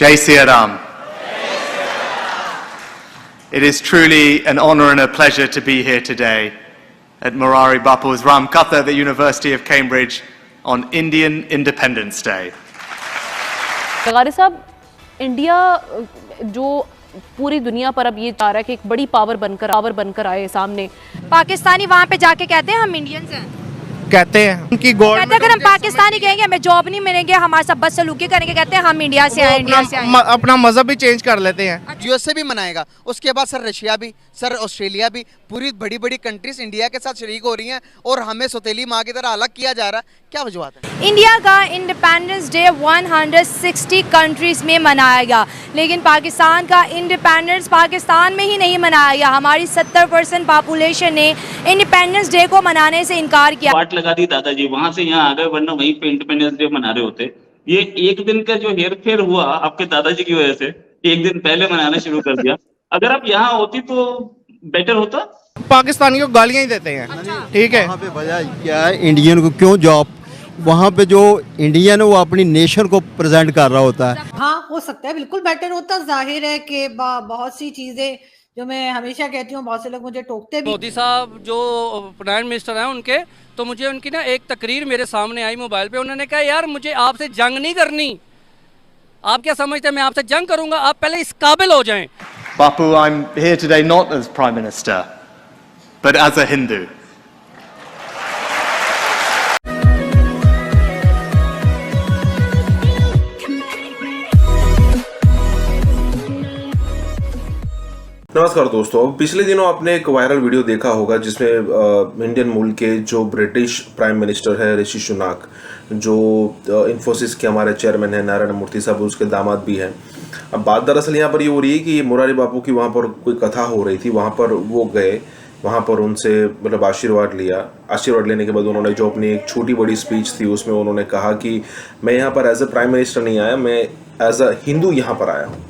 Jai Siya Ram. It is truly an honor and a pleasure to be here today at Morari Bapu's Ram Katha at the University of Cambridge on Indian Independence Day. ग़ारी साहब, India जो पूरी दुनिया पर अब ये चाह रहा है कि एक बड़ी पावर बनकर आए सामने, पाकिस्तानी वहाँ पे जाके कहते हैं हम इंडियंस हैं, कहते हैं उनकी गवर्नमेंट, अगर हम पाकिस्तानी कहेंगे हमें जॉब नहीं मिलेंगे, हमारे साथ बदसलूकी करेंगे, कहते हैं हम इंडिया से आए, अपना मजहब भी चेंज कर लेते हैं। यूएसए भी मनाएगा, उसके बाद सर रशिया भी, सर ऑस्ट्रेलिया भी, पूरी बड़ी बड़ी कंट्रीज इंडिया के साथ शरीक हो रही हैं और हमें सौतेली माँ की तरह अलग किया जा रहा है। क्या वजूहत है? इंडिया का इंडिपेंडेंस डे 160 कंट्रीज में मनाया गया, लेकिन पाकिस्तान का इंडिपेंडेंस पाकिस्तान में ही नहीं मनाया गया। हमारी 70% पॉपुलेशन ने इंडिपेंडेंस डे को मनाने से इनकार किया। वाट लगा दी दादाजी, वहां से यहाँ आ गए, वरना वहीं पे इंडिपेंडेंस डे मना रहे होते। ये एक दिन का जो हेर फेर हुआ आपके दादाजी की वजह से, एक दिन पहले मनाना शुरू कर दिया। अगर आप यहाँ होती तो बेटर होता। पाकिस्तानियों को गालियां ही देते हैं, ठीक है। वहाँ पे वजह क्या है, इंडियन को क्यों जॉब, वहाँ पे जो इंडियन है वो अपनी नेशन को प्रेजेंट कर रहा होता है। हाँ, हो सकता है, बिल्कुल बेटर होता। जाहिर है कि बहुत सी चीजें जो मैं हमेशा कहती हूँ, बहुत से लोग मुझे टोकते भी। मोदी साहब जो प्राइम मिनिस्टर हैं उनके, तो मुझे उनकी ना एक तकरीर मेरे सामने आई मोबाइल पे। उन्होंने कहा यार मुझे आपसे जंग नहीं करनी, आप क्या समझते हैं मैं आपसे जंग करूंगा, आप पहले इस काबिल हो जाएं। Bapu, I'm here today not as Prime Minister, but as a Hindu. नमस्कार दोस्तों, पिछले दिनों आपने एक वायरल वीडियो देखा होगा जिसमें इंडियन मूल के जो ब्रिटिश प्राइम मिनिस्टर है ऋषि सुनाक, जो इन्फोसिस के हमारे चेयरमैन है नारायण मूर्ति साहब, उसके दामाद भी हैं। अब बात दरअसल यहाँ पर ये हो रही है कि मोरारी बापू की वहाँ पर कोई कथा हो रही थी, वहाँ पर वो गए, वहाँ पर उनसे मतलब आशीर्वाद लिया। आशीर्वाद लेने के बाद उन्होंने जो अपनी एक छोटी बड़ी स्पीच थी उसमें उन्होंने कहा कि मैं यहाँ पर एज ए प्राइम मिनिस्टर नहीं आया, मैं एज अ हिंदू यहाँ पर आया हूँ।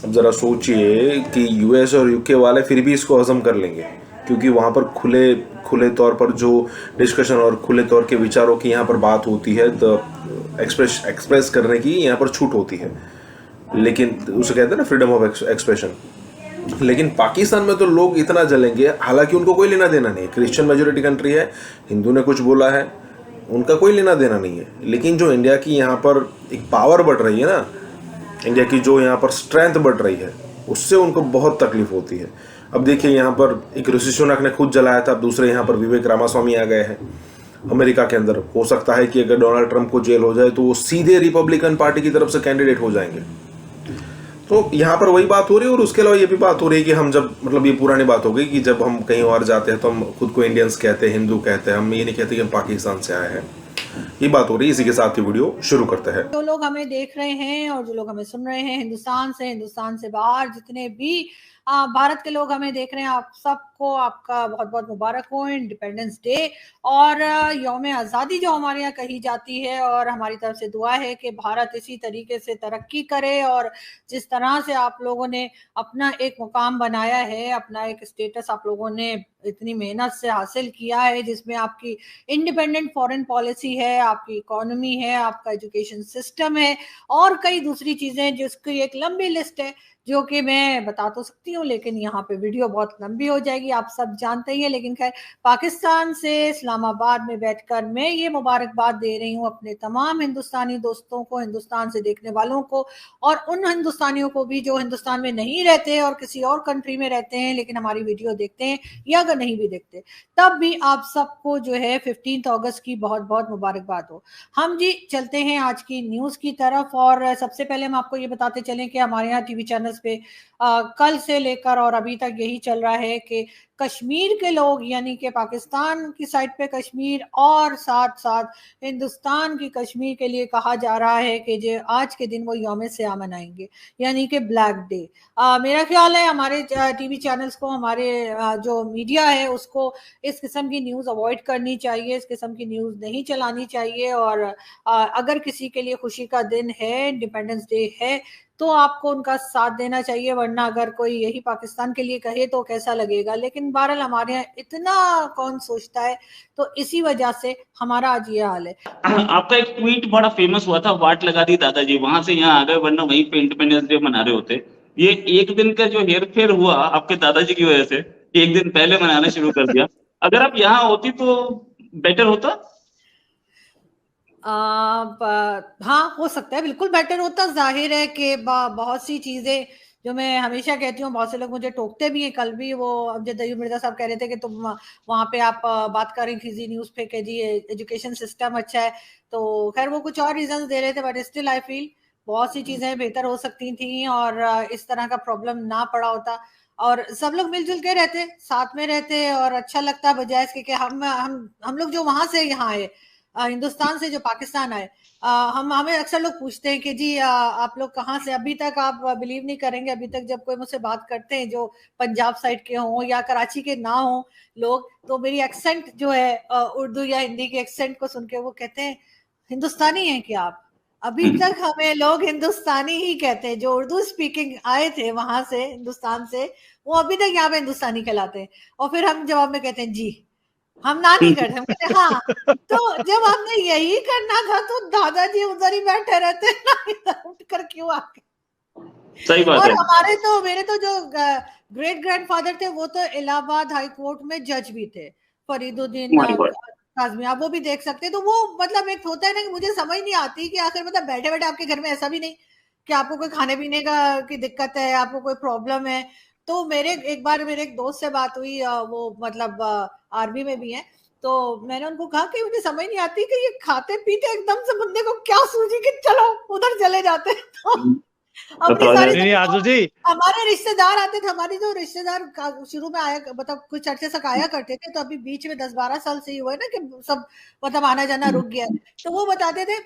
अब ज़रा सोचिए कि यूएस और यूके वाले फिर भी इसको हजम कर लेंगे, क्योंकि वहाँ पर खुले तौर पर जो डिस्कशन और खुले तौर के विचारों की यहाँ पर बात होती है, तो एक्सप्रेस करने की यहाँ पर छूट होती है। लेकिन उसे कहते हैं ना फ्रीडम ऑफ एक्सप्रेशन। लेकिन पाकिस्तान में तो लोग इतना जलेंगे, हालांकि उनको कोई लेना देना नहीं है। क्रिश्चियन मेजोरिटी कंट्री है, हिंदू ने कुछ बोला है, उनका कोई लेना देना नहीं है। लेकिन जो इंडिया की यहाँ पर एक पावर बढ़ रही है ना, इंडिया की जो यहाँ पर स्ट्रेंथ बढ़ रही है, उससे उनको बहुत तकलीफ होती है। अब देखिए यहाँ पर एक ऋषि सुनक ने खुद जलाया था, अब दूसरे यहाँ पर विवेक रामास्वामी आ गए हैं। अमेरिका के अंदर हो सकता है कि अगर डोनाल्ड ट्रंप को जेल हो जाए तो वो सीधे रिपब्लिकन पार्टी की तरफ से कैंडिडेट हो जाएंगे। तो यहाँ पर वही बात हो रही है। और उसके अलावा ये भी बात हो रही है कि हम जब मतलब ये पुरानी बात हो गई कि जब हम कहीं और जाते हैं तो हम खुद को इंडियंस कहते हैं, हिंदू कहते हैं, हम ये नहीं कहते कि हम पाकिस्तान से आए हैं। ये बात हो रही है। इसी के साथ ही वीडियो शुरू करते हैं। जो लोग हमें देख रहे हैं और जो लोग हमें सुन रहे हैं, हिंदुस्तान से बाहर जितने भी भारत के लोग हमें देख रहे हैं, आप सबको आपका बहुत बहुत मुबारक हो इंडिपेंडेंस डे और यौम आज़ादी जो हमारे यहाँ कही जाती है। और हमारी तरफ से दुआ है कि भारत इसी तरीके से तरक्की करे और जिस तरह से आप लोगों ने अपना एक मुकाम बनाया है, अपना एक स्टेटस आप लोगों ने इतनी मेहनत से हासिल किया है, जिसमें आपकी इंडिपेंडेंट फॉरेन पॉलिसी है, आपकी इकोनॉमी है, आपका एजुकेशन सिस्टम है और कई दूसरी चीजें जिसकी एक लंबी लिस्ट है, जो कि मैं बता तो सकती हूँ लेकिन यहाँ पे वीडियो बहुत लंबी हो जाएगी, आप सब जानते ही हैं। लेकिन खैर, पाकिस्तान से इस्लामाबाद में बैठकर मैं ये मुबारकबाद दे रही हूँ अपने तमाम हिंदुस्तानी दोस्तों को, हिंदुस्तान से देखने वालों को और उन हिंदुस्तानियों को भी जो हिंदुस्तान में नहीं रहते और किसी और कंट्री में रहते हैं लेकिन हमारी वीडियो देखते हैं, या अगर नहीं भी देखते तब भी आप सबको जो है 15 अगस्त की बहुत बहुत मुबारकबाद हो। हम जी चलते हैं आज की न्यूज़ की तरफ और सबसे पहले हम आपको ये बताते चलें कि हमारे यहाँ टीवी चैनल पे कल से लेकर और अभी तक यही चल रहा है कि कश्मीर के लोग यानी कि पाकिस्तान की साइड पे कश्मीर और साथ साथ हिंदुस्तान की कश्मीर के लिए कहा जा रहा है कि जो आज के दिन वो यौम स्याह मनाएंगे यानी कि ब्लैक डे। मेरा ख्याल है हमारे टीवी चैनल्स को, हमारे जो मीडिया है उसको इस किस्म की न्यूज़ अवॉइड करनी चाहिए, इस किस्म की न्यूज़ नहीं चलानी चाहिए। और अगर किसी के लिए खुशी का दिन है, इंडिपेंडेंस डे है, तो आपको उनका साथ देना चाहिए, वरना अगर कोई यही पाकिस्तान के लिए कहे तो कैसा लगेगा। लेकिन बहरहाल हमारे यहाँ इतना कौन सोचता है, तो इसी वजह से हमारा आज ये हाल है। आपका एक ट्वीट बड़ा फेमस हुआ था, वाट लगा दी दादाजी, वहां से यहाँ आ गए, वरना वहीं पे इंडिपेंडेंस डे मना रहे होते। ये एक दिन का जो हेर फेर हुआ आपके दादाजी की वजह से, एक दिन पहले मनाना शुरू कर दिया। अगर आप यहाँ होती तो बेटर होता। हाँ, हो सकता है, बिल्कुल बेटर होता। जाहिर है कि बहुत सी चीजें जो मैं हमेशा कहती हूँ, बहुत से लोग मुझे टोकते भी हैं। कल भी वो अमजद अयूब मिर्जा साहब कह रहे थे कि तुम वहां पे आप बात कर रही थी जी न्यूज पे कि जी एजुकेशन सिस्टम अच्छा है, तो खैर वो कुछ और रीजंस दे रहे थे, बट स्टिल आई फील बहुत सी चीजें बेहतर हो सकती थी और इस तरह का प्रॉब्लम ना पड़ा होता और सब लोग मिलजुल के रहते, साथ में रहते और अच्छा लगता, बजाय इसके कि हम लोग जो वहां से यहाँ आए, हिंदुस्तान से जो पाकिस्तान आए, हमें अक्सर लोग पूछते हैं कि जी आप लोग कहाँ से। अभी तक आप बिलीव नहीं करेंगे, अभी तक जब कोई मुझसे बात करते हैं जो पंजाब साइड के हों या कराची के ना हों लोग, तो मेरी एक्सेंट जो है उर्दू या हिंदी के एक्सेंट को सुन के वो कहते हैं हिंदुस्तानी हैं क्या आप। अभी तक हमें लोग हिंदुस्तानी ही कहते हैं, जो उर्दू स्पीकिंग आए थे वहां से हिंदुस्तान से, वो अभी तक यहाँ पे हिंदुस्तानी कहलाते हैं। और फिर हम जवाब में कहते हैं जी, हम ना नहीं करते, हम कहते हाँ। तो जब हमने यही करना था तो दादाजी उधर ही बैठे रहते ना, इधर उठ कर क्यों आके। सही बात और है। हमारे तो मेरे तो जो ग्रेट ग्रैंडफादर थे वो तो इलाहाबाद हाई कोर्ट में जज भी थे, फरीदुद्दीन काज़मी, आप वो भी देख सकते हैं। तो वो मतलब एक होता है ना कि मुझे समझ नहीं आती कि आखिर मतलब बैठे बैठे आपके घर में ऐसा भी नहीं कि आपको कोई खाने पीने का की दिक्कत है, आपको कोई प्रॉब्लम है। तो एक बार मेरे एक दोस्त से बात हुई, वो मतलब आर्मी में भी है, तो मैंने उनको कहा कि मुझे समझ नहीं आती कि ये खाते पीते एकदम से बंदे को क्या सूझी कि चलो उधर चले जाते हैं। तो हमारे रिश्तेदार आते थे, हमारी जो रिश्तेदार शुरू में आया, मतलब कुछ अर्से तक आया करते थे, तो अभी बीच में 10-12 साल से ही हुआ है ना कि सब मतलब आना जाना रुक गया। तो वो बताते थे,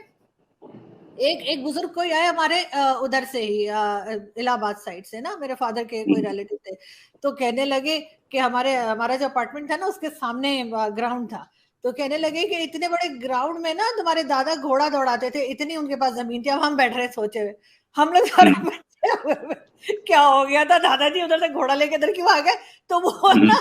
एक बुजुर्ग कोई आए हमारे उधर से ही इलाहाबाद साइड से ना, मेरे फादर के कोई रिलेटिव थे, तो कहने लगे कि हमारा जो अपार्टमेंट था ना उसके सामने ग्राउंड था, तो कहने लगे कि इतने बड़े ग्राउंड में ना तुम्हारे दादा घोड़ा दौड़ाते थे, इतनी उनके पास जमीन थी। अब हम बैठ रहे सोचे हुए, हम लोग क्या हो गया था, दादाजी उधर से घोड़ा लेके इधर क्यों आ गए। तो वो ना,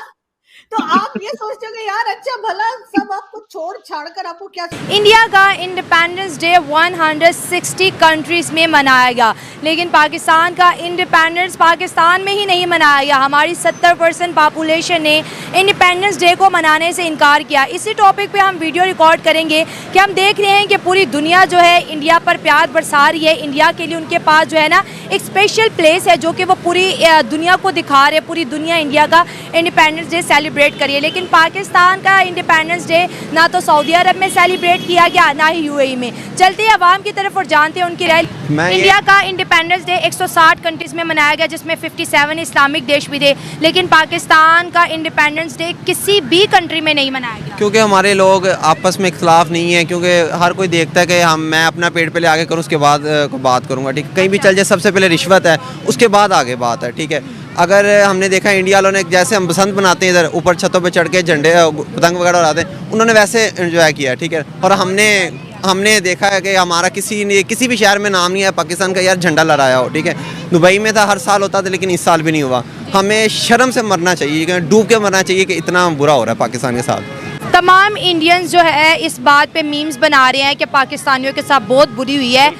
तो आप ये सोचते हो कि यार अच्छा भला सब आपको छोड़ छाड़ कर आपको क्या। इंडिया का इंडिपेंडेंस डे 160 कंट्रीज में मनाया गया, लेकिन पाकिस्तान का इंडिपेंडेंस पाकिस्तान में ही नहीं मनाया गया। हमारी 70% पॉपुलेशन ने इंडिपेंडेंस डे को मनाने से इनकार किया। इसी टॉपिक पे हम वीडियो रिकॉर्ड करेंगे कि हम देख रहे हैं कि पूरी दुनिया जो है इंडिया पर प्यार बरसा रही है। इंडिया के लिए उनके पास जो है ना एक स्पेशल प्लेस है, जो कि वो पूरी दुनिया को दिखा रहे हैं। पूरी दुनिया इंडिया का इंडिपेंडेंस डे सेलिब्रेट करिए, लेकिन पाकिस्तान का इंडिपेंडेंस डे ना तो सऊदी अरब में सेलिब्रेट किया गया, ना ही यूएई में। चलते हैं अवाम की तरफ और जानते हैं उनकी राय। इंडिया का इंडिपेंडेंस डे 160 कंट्रीज में मनाया गया, जिसमें 57 इस्लामिक देश भी थे, लेकिन पाकिस्तान का इंडिपेंडेंस डे किसी भी कंट्री में नहीं मनाया गया। क्योंकि हमारे लोग आपस में इख्तलाफ नहीं है, क्योंकि हर कोई देखता है कि मैं अपना पेट पहले आगे करूँ, उसके बाद बात करूँगा। ठीक है, कहीं भी चल जाए सबसे पहले रिश्वत है, उसके बाद आगे बात है। ठीक है, अगर हमने देखा इंडिया वालों ने जैसे हम बसंत बनाते हैं, इधर ऊपर छतों पे चढ़ के झंडे पतंग वगैरह उड़ाते हैं, उन्होंने वैसे एंजॉय किया। ठीक है, और हमने देखा है कि हमारा किसी भी शहर में नाम नहीं है पाकिस्तान का यार झंडा लहराया हो। ठीक है, दुबई में था, हर साल होता था, लेकिन इस साल भी नहीं हुआ। हमें शर्म से मरना चाहिए, डूब के मरना चाहिए कि इतना बुरा हो रहा है पाकिस्तान के साथ। तमाम इंडियंस जो है इस बात पे मीम्स बना रहे हैं कि पाकिस्तानियों के साथ बहुत बुरी हुई है।